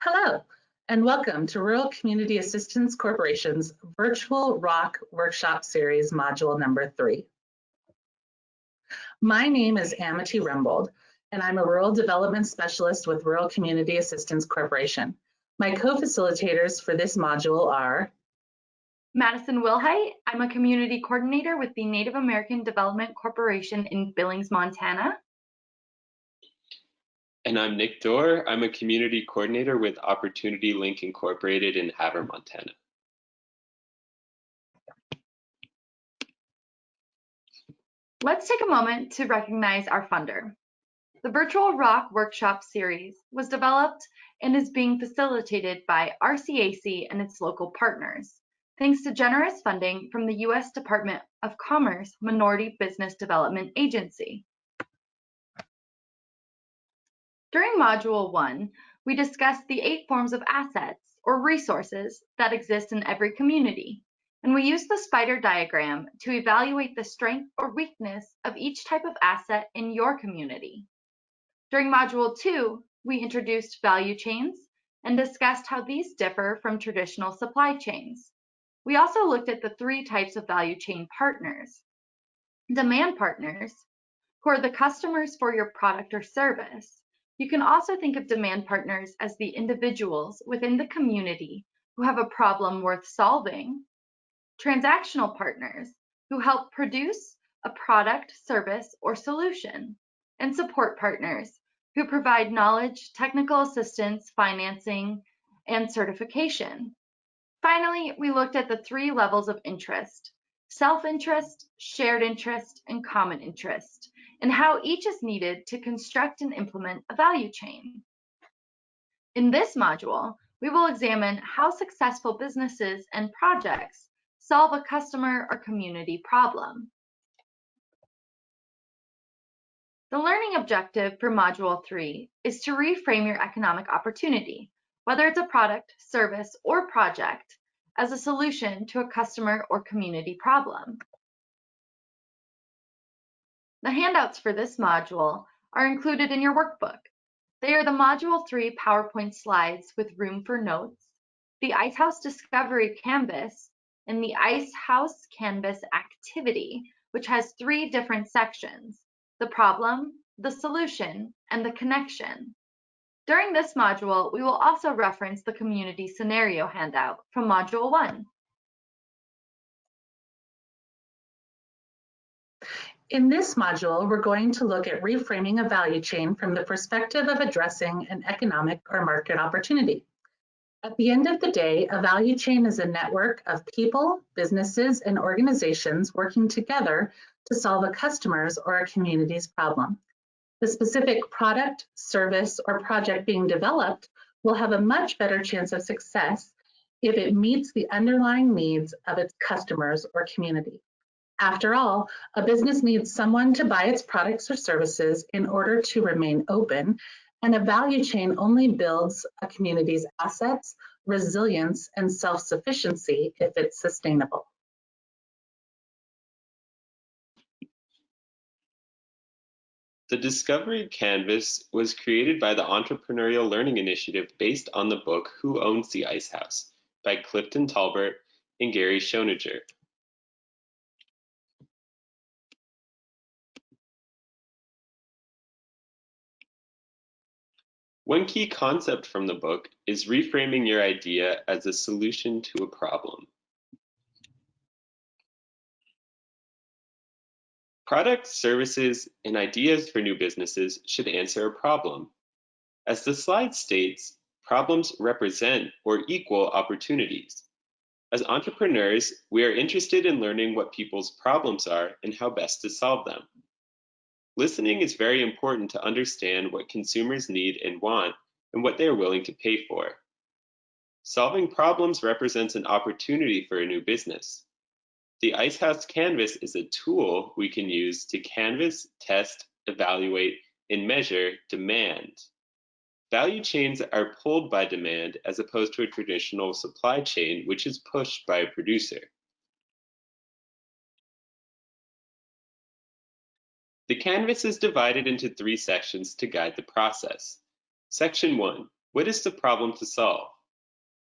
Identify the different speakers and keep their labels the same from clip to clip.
Speaker 1: Hello, and welcome to Rural Community Assistance Corporation's virtual ROC workshop series, module number 3. My name is Amity Rembold, and I'm a Rural Development Specialist with Rural Community Assistance Corporation. My co-facilitators for this module are
Speaker 2: Madison Wilhite. I'm a community coordinator with the Native American Development Corporation in Billings, Montana.
Speaker 3: And I'm Nick Dorr. I'm a community coordinator with Opportunity Link Incorporated in Havre, Montana.
Speaker 2: Let's take a moment to recognize our funder. The virtual ROC workshop series was developed and is being facilitated by RCAC and its local partners, thanks to generous funding from the U.S. Department of Commerce Minority Business Development Agency. During Module 1, we discussed the 8 forms of assets or resources that exist in every community, and we used the spider diagram to evaluate the strength or weakness of each type of asset in your community. During Module 2, we introduced value chains and discussed how these differ from traditional supply chains. We also looked at the 3 types of value chain partners. Demand partners, who are the customers for your product or service. You can also think of demand partners as the individuals within the community who have a problem worth solving. Transactional partners, who help produce a product, service, or solution. And support partners, who provide knowledge, technical assistance, financing, and certification. Finally, we looked at the 3 levels of interest: self-interest, shared interest, and common interest, and how each is needed to construct and implement a value chain. In this module, we will examine how successful businesses and projects solve a customer or community problem. The learning objective for Module 3 is to reframe your economic opportunity, whether it's a product, service, or project, as a solution to a customer or community problem. The handouts for this module are included in your workbook. They are the Module 3 PowerPoint slides with room for notes, the Icehouse Discovery Canvas, and the Icehouse Canvas Activity, which has 3 different sections: the problem, the solution, and the connection. During this module, we will also reference the community scenario handout from Module 1.
Speaker 1: In this module, we're going to look at reframing a value chain from the perspective of addressing an economic or market opportunity. At the end of the day, a value chain is a network of people, businesses, and organizations working together to solve a customer's or a community's problem. The specific product, service, or project being developed will have a much better chance of success if it meets the underlying needs of its customers or community. After all, a business needs someone to buy its products or services in order to remain open, and a value chain only builds a community's assets, resilience, and self-sufficiency if it's sustainable.
Speaker 3: The Discovery Canvas was created by the Entrepreneurial Learning Initiative based on the book Who Owns the Icehouse by Clifton Talbert and Gary Schoninger. One key concept from the book is reframing your idea as a solution to a problem. Products, services, and ideas for new businesses should answer a problem. As the slide states, problems represent or equal opportunities. As entrepreneurs, we are interested in learning what people's problems are and how best to solve them. Listening is very important to understand what consumers need and want and what they are willing to pay for. Solving problems represents an opportunity for a new business. The Icehouse Canvas is a tool we can use to canvas, test, evaluate, and measure demand. Value chains are pulled by demand as opposed to a traditional supply chain, which is pushed by a producer. The canvas is divided into 3 sections to guide the process. Section 1, What is the problem to solve?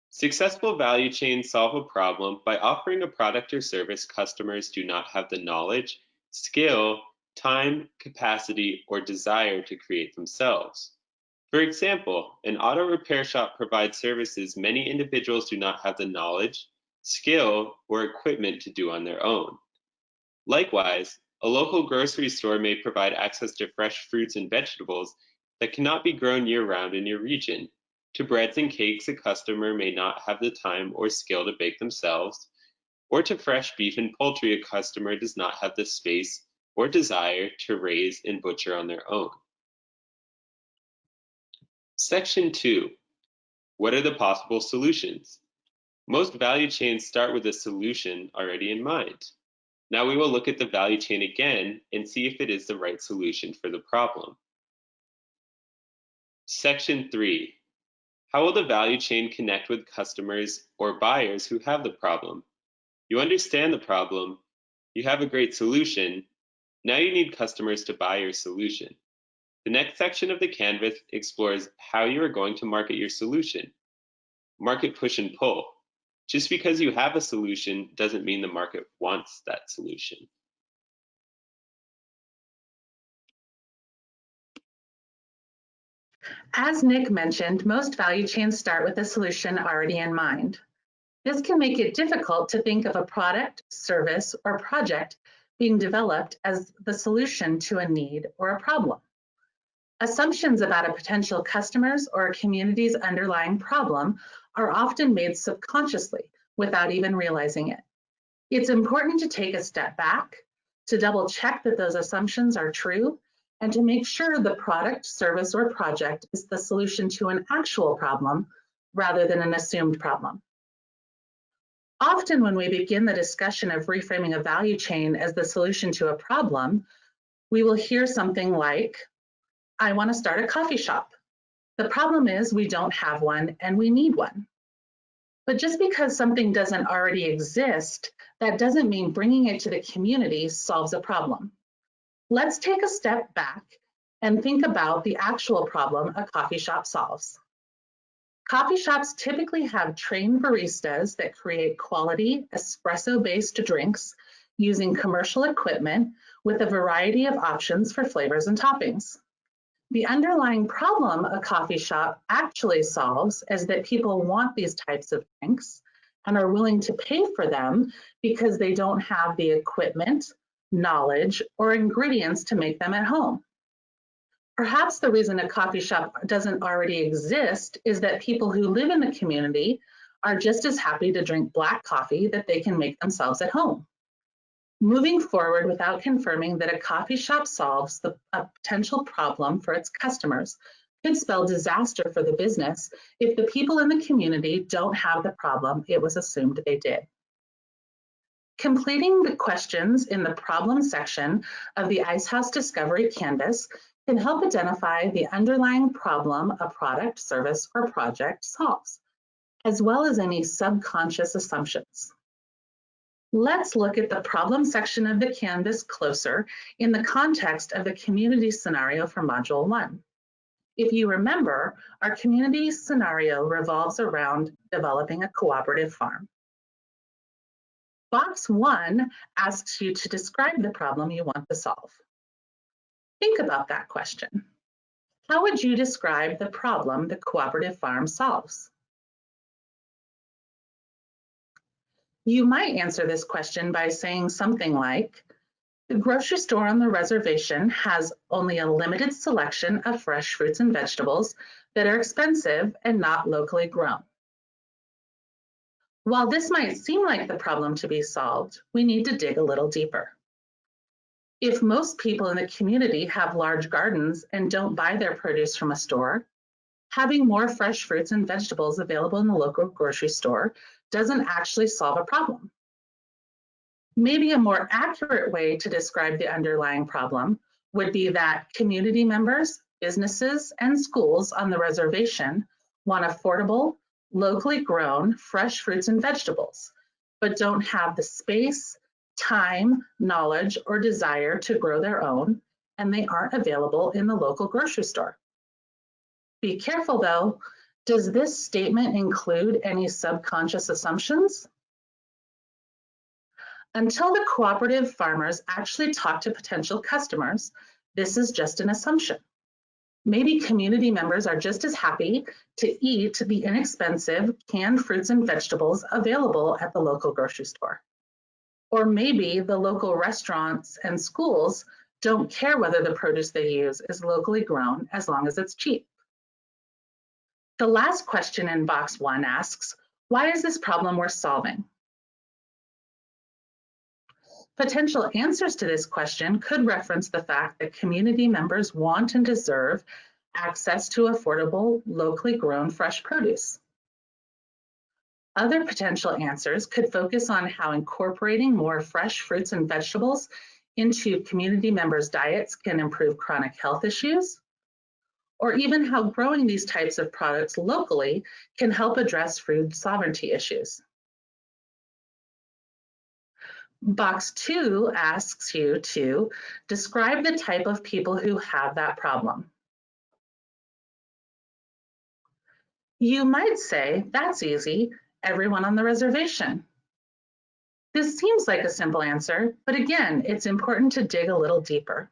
Speaker 3: Successful value chains solve a problem by offering a product or service customers do not have the knowledge, skill, time, capacity, or desire to create themselves. For example, an auto repair shop provides services many individuals do not have the knowledge, skill, or equipment to do on their own. Likewise, a local grocery store may provide access to fresh fruits and vegetables that cannot be grown year-round in your region, to breads and cakes a customer may not have the time or skill to bake themselves, or to fresh beef and poultry a customer does not have the space or desire to raise and butcher on their own. Section 2. What are the possible solutions? Most value chains start with a solution already in mind. Now we will look at the value chain again and see if it is the right solution for the problem. Section 3. How will the value chain connect with customers or buyers who have the problem? You understand the problem, you have a great solution, now you need customers to buy your solution. The next section of the canvas explores how you are going to market your solution. Market push and pull. Just because you have a solution doesn't mean the market wants that solution.
Speaker 1: As Nick mentioned, most value chains start with a solution already in mind. This can make it difficult to think of a product, service, or project being developed as the solution to a need or a problem. Assumptions about a potential customer's or a community's underlying problem are often made subconsciously without even realizing it. It's important to take a step back, to double check that those assumptions are true, and to make sure the product, service, or project is the solution to an actual problem rather than an assumed problem. Often when we begin the discussion of reframing a value chain as the solution to a problem, we will hear something like, I want to start a coffee shop. The problem is we don't have one and we need one. But just because something doesn't already exist, that doesn't mean bringing it to the community solves a problem. Let's take a step back and think about the actual problem a coffee shop solves. Coffee shops typically have trained baristas that create quality espresso-based drinks using commercial equipment with a variety of options for flavors and toppings. The underlying problem a coffee shop actually solves is that people want these types of drinks and are willing to pay for them because they don't have the equipment, knowledge, or ingredients to make them at home. Perhaps the reason a coffee shop doesn't already exist is that people who live in the community are just as happy to drink black coffee that they can make themselves at home. Moving forward without confirming that a coffee shop solves a potential problem for its customers could spell disaster for the business if the people in the community don't have the problem it was assumed they did. Completing the questions in the problem section of the Icehouse Discovery Canvas can help identify the underlying problem a product, service, or project solves, as well as any subconscious assumptions. Let's look at the problem section of the Canvas closer in the context of the community scenario for Module 1. If you remember, our community scenario revolves around developing a cooperative farm. Box 1 asks you to describe the problem you want to solve. Think about that question. How would you describe the problem the cooperative farm solves? You might answer this question by saying something like, the grocery store on the reservation has only a limited selection of fresh fruits and vegetables that are expensive and not locally grown. While this might seem like the problem to be solved, we need to dig a little deeper. If most people in the community have large gardens and don't buy their produce from a store, having more fresh fruits and vegetables available in the local grocery store doesn't actually solve a problem. Maybe a more accurate way to describe the underlying problem would be that community members, businesses, and schools on the reservation want affordable, locally grown, fresh fruits and vegetables, but don't have the space, time, knowledge, or desire to grow their own, and they aren't available in the local grocery store. Be careful though, Does this statement include any subconscious assumptions? Until the cooperative farmers actually talk to potential customers, this is just an assumption. Maybe community members are just as happy to eat the inexpensive canned fruits and vegetables available at the local grocery store. Or maybe the local restaurants and schools don't care whether the produce they use is locally grown as long as it's cheap. The last question in box 1 asks, why is this problem worth solving? Potential answers to this question could reference the fact that community members want and deserve access to affordable, locally grown fresh produce. Other potential answers could focus on how incorporating more fresh fruits and vegetables into community members' diets can improve chronic health issues, or even how growing these types of products locally can help address food sovereignty issues. Box 2 asks you to describe the type of people who have that problem. You might say, that's easy, everyone on the reservation. This seems like a simple answer, but again, it's important to dig a little deeper.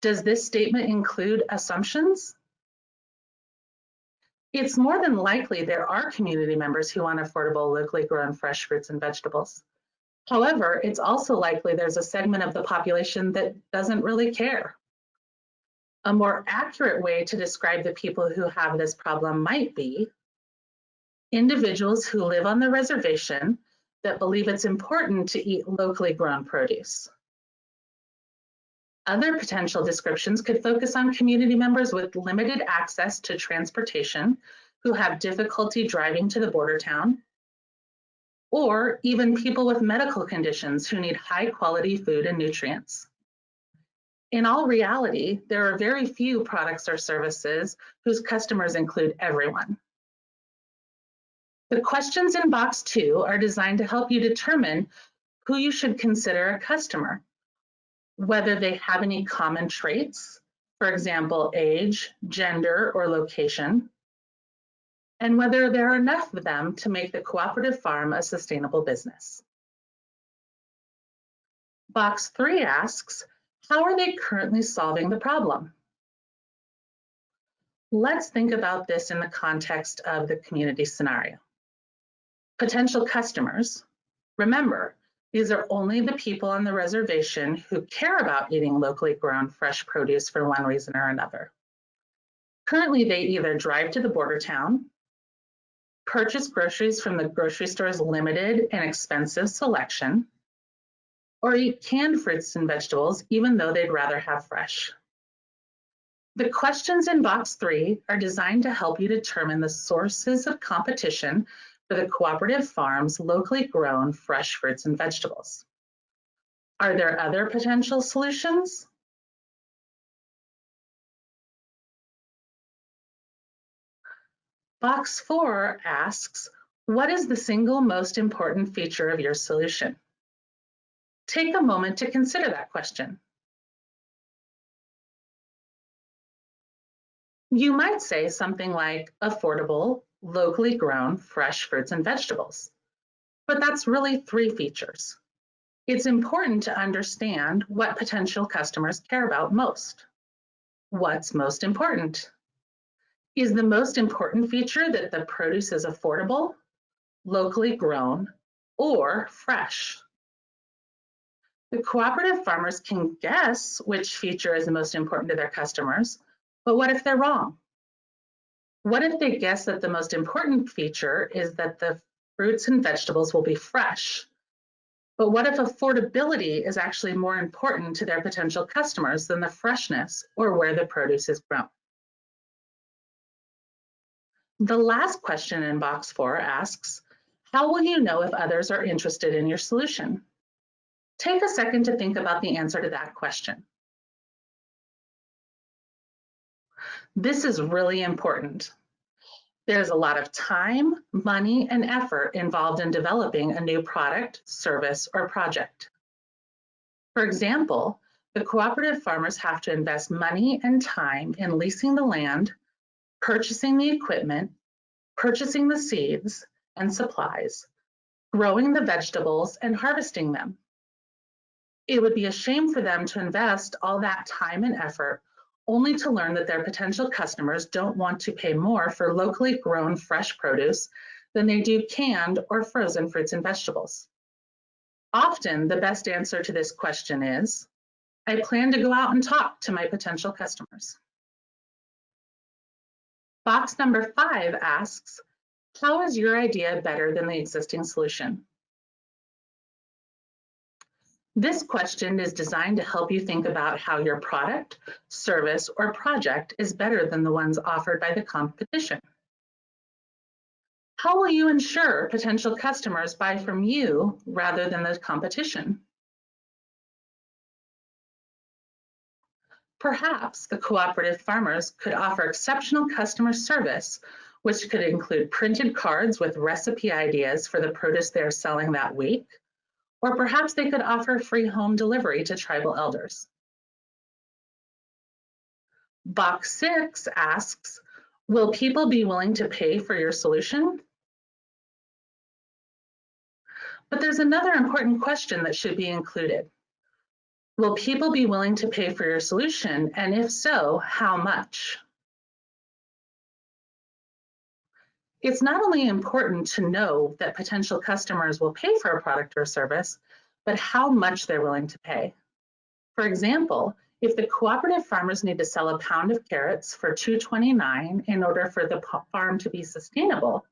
Speaker 1: Does this statement include assumptions? It's more than likely there are community members who want affordable, locally grown fresh fruits and vegetables. However, it's also likely there's a segment of the population that doesn't really care. A more accurate way to describe the people who have this problem might be individuals who live on the reservation that believe it's important to eat locally grown produce. Other potential descriptions could focus on community members with limited access to transportation who have difficulty driving to the border town, or even people with medical conditions who need high quality food and nutrients. In all reality, there are very few products or services whose customers include everyone. The questions in box 2 are designed to help you determine who you should consider a customer, whether they have any common traits, for example, age, gender, or location, and whether there are enough of them to make the cooperative farm a sustainable business. Box 3 asks, how are they currently solving the problem? Let's think about this in the context of the community scenario. Potential customers, remember, these are only the people on the reservation who care about eating locally grown fresh produce for one reason or another. Currently, they either drive to the border town, purchase groceries from the grocery store's limited and expensive selection, or eat canned fruits and vegetables even though they'd rather have fresh. The questions in box 3 are designed to help you determine the sources of competition for the cooperative farm's locally grown fresh fruits and vegetables. Are there other potential solutions? Box 4 asks, what is the single most important feature of your solution? Take a moment to consider that question. You might say something like affordable, locally grown, fresh fruits and vegetables, but that's really 3 features. It's important to understand what potential customers care about most. What's most important? Is the most important feature that the produce is affordable, locally grown, or fresh? The cooperative farmers can guess which feature is the most important to their customers, but what if they're wrong? What if they guess that the most important feature is that the fruits and vegetables will be fresh? But what if affordability is actually more important to their potential customers than the freshness or where the produce is grown? The last question in box 4 asks, how will you know if others are interested in your solution? Take a second to think about the answer to that question. This is really important. There's a lot of time, money, and effort involved in developing a new product, service, or project. For example, the cooperative farmers have to invest money and time in leasing the land, purchasing the equipment, purchasing the seeds and supplies, growing the vegetables and harvesting them. It would be a shame for them to invest all that time and effort only to learn that their potential customers don't want to pay more for locally grown fresh produce than they do canned or frozen fruits and vegetables. Often, the best answer to this question is, I plan to go out and talk to my potential customers. Box number 5 asks, how is your idea better than the existing solution? This question is designed to help you think about how your product, service, or project is better than the ones offered by the competition. How will you ensure potential customers buy from you rather than the competition? Perhaps the cooperative farmers could offer exceptional customer service, which could include printed cards with recipe ideas for the produce they are selling that week, or perhaps they could offer free home delivery to tribal elders. Box 6 asks, will people be willing to pay for your solution? But there's another important question that should be included. Will people be willing to pay for your solution? And if so, how much? It's not only important to know that potential customers will pay for a product or service, but how much they're willing to pay. For example, if the cooperative farmers need to sell a pound of carrots for $2.29 in order for the farm to be sustainable,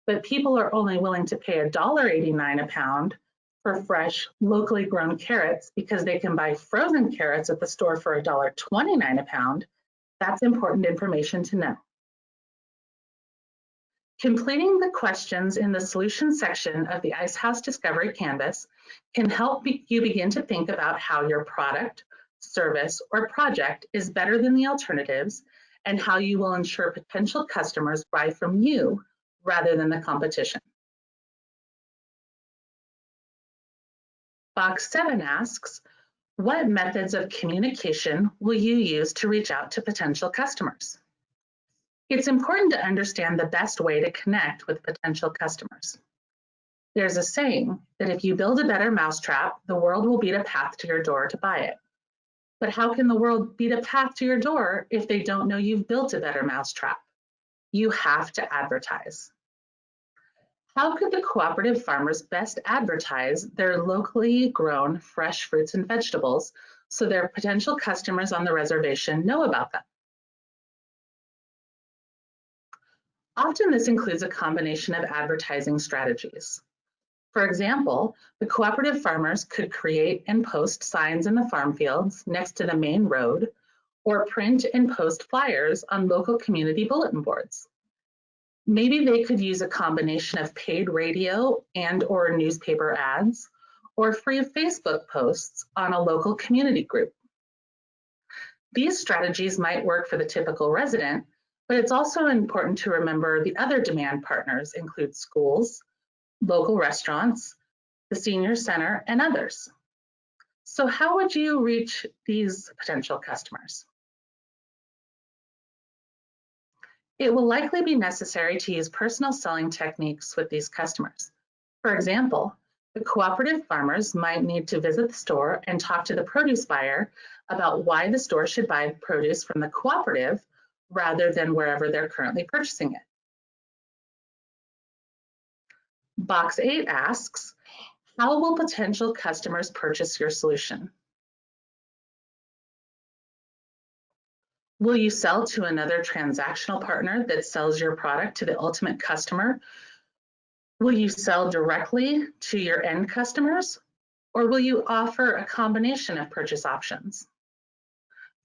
Speaker 1: but people are only willing to pay $1.89 a pound for fresh, locally grown carrots because they can buy frozen carrots at the store for $1.29 a pound, that's important information to know. Completing the questions in the solution section of the Icehouse Discovery Canvas can help you begin to think about how your product, service, or project is better than the alternatives and how you will ensure potential customers buy from you rather than the competition. Box 7 asks, what methods of communication will you use to reach out to potential customers? It's important to understand the best way to connect with potential customers. There's a saying that if you build a better mousetrap, the world will beat a path to your door to buy it. But how can the world beat a path to your door if they don't know you've built a better mousetrap? You have to advertise. How could the cooperative farmers best advertise their locally grown fresh fruits and vegetables so their potential customers on the reservation know about them? Often this includes a combination of advertising strategies. For example, the cooperative farmers could create and post signs in the farm fields next to the main road, or print and post flyers on local community bulletin boards. Maybe they could use a combination of paid radio and/or newspaper ads, or free Facebook posts on a local community group. These strategies might work for the typical resident, but it's also important to remember the other demand partners include schools, local restaurants, the senior center, and others. So how would you reach these potential customers? It will likely be necessary to use personal selling techniques with these customers. For example, the cooperative farmers might need to visit the store and talk to the produce buyer about why the store should buy produce from the cooperative rather than wherever they're currently purchasing it. Box 8 asks, how will potential customers purchase your solution? Will you sell to another transactional partner that sells your product to the ultimate customer? Will you sell directly to your end customers? Or will you offer a combination of purchase options?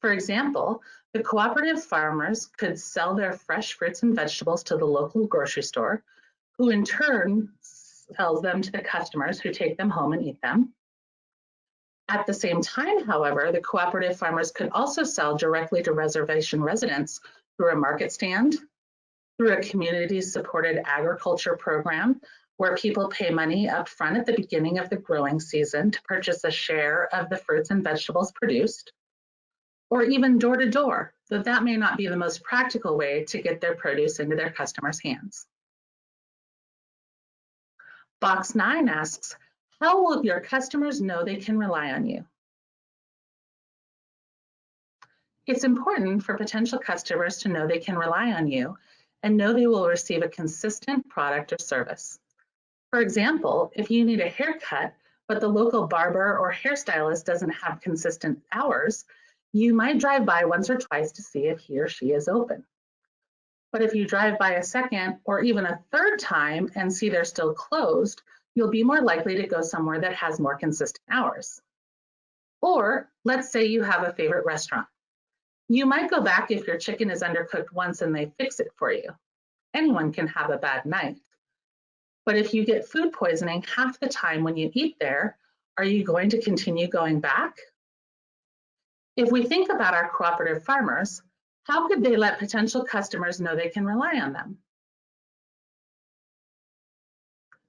Speaker 1: For example, the cooperative farmers could sell their fresh fruits and vegetables to the local grocery store, who in turn sells them to the customers who take them home and eat them. At the same time, however, the cooperative farmers could also sell directly to reservation residents through a market stand, through a community-supported agriculture program where people pay money up front at the beginning of the growing season to purchase a share of the fruits and vegetables produced, or even door-to-door, though that may not be the most practical way to get their produce into their customers' hands. Box 9 asks, how will your customers know they can rely on you? It's important for potential customers to know they can rely on you and know they will receive a consistent product or service. For example, if you need a haircut, but the local barber or hairstylist doesn't have consistent hours, you might drive by once or twice to see if he or she is open. But if you drive by a second or even a third time and see they're still closed, you'll be more likely to go somewhere that has more consistent hours. Or let's say you have a favorite restaurant. You might go back if your chicken is undercooked once and they fix it for you. Anyone can have a bad night. But if you get food poisoning half the time when you eat there, are you going to continue going back? If we think about our cooperative farmers, how could they let potential customers know they can rely on them?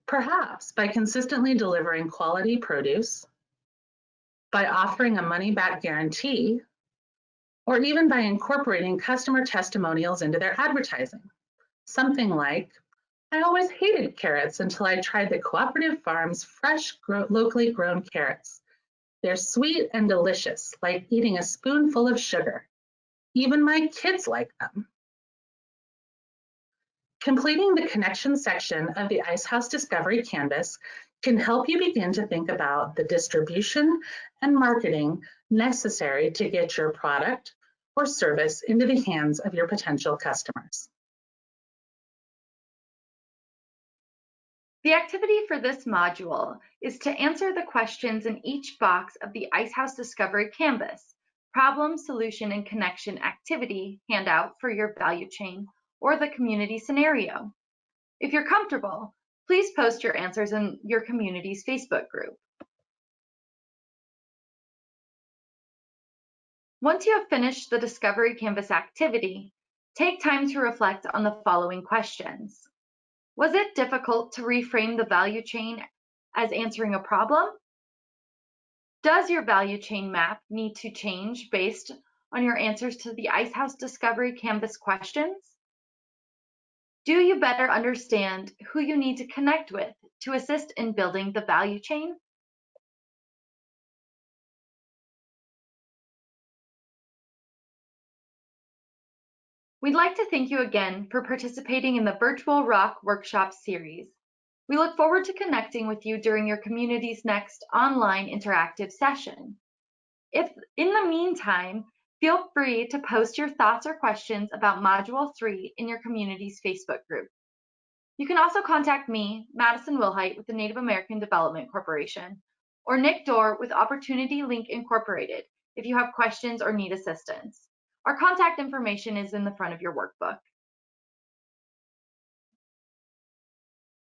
Speaker 1: Perhaps by consistently delivering quality produce, by offering a money-back guarantee, or even by incorporating customer testimonials into their advertising. Something like, I always hated carrots until I tried the cooperative farm's fresh, locally grown carrots. They're sweet and delicious, like eating a spoonful of sugar. Even my kids like them. Completing the connection section of the Icehouse Discovery Canvas can help you begin to think about the distribution and marketing necessary to get your product or service into the hands of your potential customers.
Speaker 2: The activity for this module is to answer the questions in each box of the Icehouse Discovery Canvas, Problem, Solution, and Connection activity handout for your value chain or the community scenario. If you're comfortable, please post your answers in your community's Facebook group. Once you have finished the Discovery Canvas activity, take time to reflect on the following questions. Was it difficult to reframe the value chain as answering a problem? Does your value chain map need to change based on your answers to the Icehouse Discovery Canvas questions? Do you better understand who you need to connect with to assist in building the value chain? We'd like to thank you again for participating in the virtual ROC workshop series. We look forward to connecting with you during your community's next online interactive session. If in the meantime, feel free to post your thoughts or questions about Module 3 in your community's Facebook group. You can also contact me, Madison Wilhite with the Native American Development Corporation, or Nick Dorr with Opportunity Link Incorporated if you have questions or need assistance. Our contact information is in the front of your workbook.